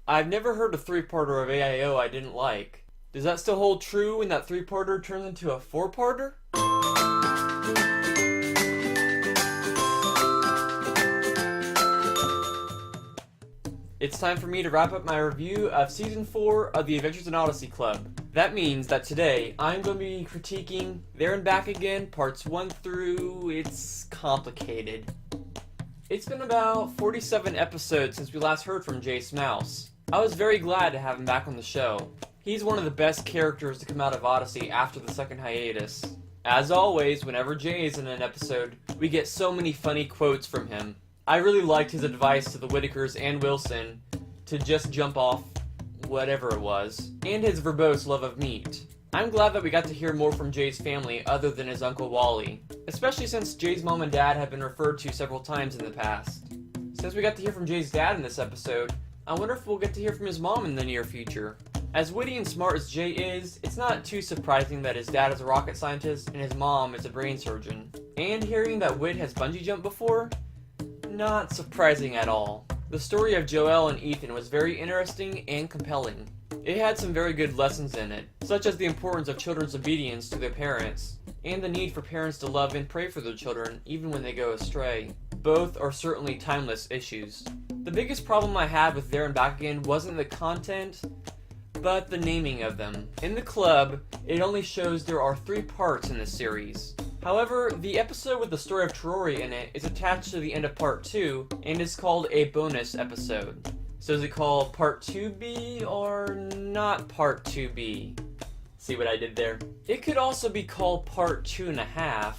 I've never heard a three-parter of AIO I didn't like. Does that still hold true when that three-parter turns into a four-parter? It's time for me to wrap up my review of Season 4 of the Adventures in Odyssey Club. That means that today I'm going to be critiquing There and Back Again, Parts 1 through... it's complicated. It's been about 47 episodes since we last heard from Jace Mouse. I was very glad to have him back on the show. He's one of the best characters to come out of Odyssey after the second hiatus. As always, whenever Jay is in an episode, we get so many funny quotes from him. I really liked his advice to the Whitakers and Wilson to just jump off whatever it was, and his verbose love of meat. I'm glad that we got to hear more from Jay's family other than his Uncle Wally, especially since Jay's mom and dad have been referred to several times in the past. Since we got to hear from Jay's dad in this episode, I wonder if we'll get to hear from his mom in the near future. As witty and smart as Jay is, it's not too surprising that his dad is a rocket scientist and his mom is a brain surgeon. And hearing that Wit has bungee jumped before? Not surprising at all. The story of Joel and Ethan was very interesting and compelling. It had some very good lessons in it, such as the importance of children's obedience to their parents, and the need for parents to love and pray for their children even when they go astray. Both are certainly timeless issues. The biggest problem I had with There and Back Again wasn't the content, but the naming of them. In the club, it only shows there are 3 parts in the series. However, the episode with the story of Terori in it is attached to the end of Part 2 and is called a bonus episode. So is it called Part 2B or not Part 2B? See what I did there? It could also be called Part 2.5.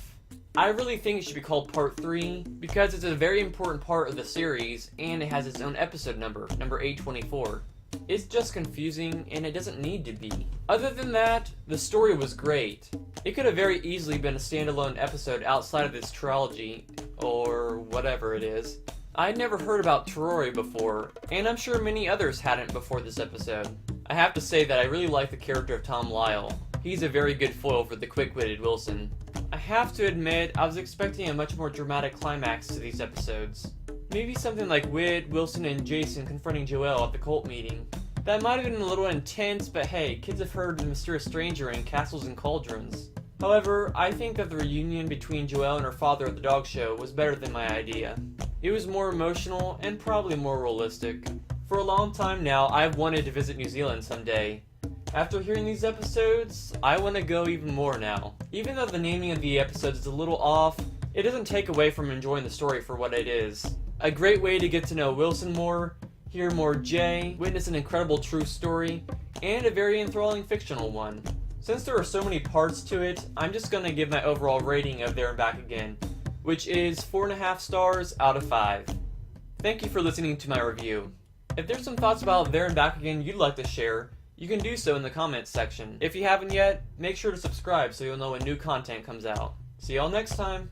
I really think it should be called Part 3 because it's a very important part of the series and it has its own episode number 824. It's just confusing and it doesn't need to be. Other than that, the story was great. It could have very easily been a standalone episode outside of this trilogy, or whatever it is. I'd never heard about Terori before, and I'm sure many others hadn't before this episode. I have to say that I really like the character of Tom Lyle. He's a very good foil for the quick-witted Wilson. I have to admit, I was expecting a much more dramatic climax to these episodes. Maybe something like Wit, Wilson, and Jason confronting Joel at the cult meeting. That might have been a little intense, but hey, kids have heard of the mysterious stranger in Castles and Cauldrons. However, I think that the reunion between Joelle and her father at the dog show was better than my idea. It was more emotional and probably more realistic. For a long time now, I've wanted to visit New Zealand someday. After hearing these episodes, I want to go even more now. Even though the naming of the episodes is a little off, it doesn't take away from enjoying the story for what it is. A great way to get to know Wilson more, hear more Jay, witness an incredible true story, and a very enthralling fictional one. Since there are so many parts to it, I'm just going to give my overall rating of There and Back Again, which is 4.5 stars out of 5. Thank you for listening to my review. If there's some thoughts about There and Back Again you'd like to share, you can do so in the comments section. If you haven't yet, make sure to subscribe so you'll know when new content comes out. See y'all next time!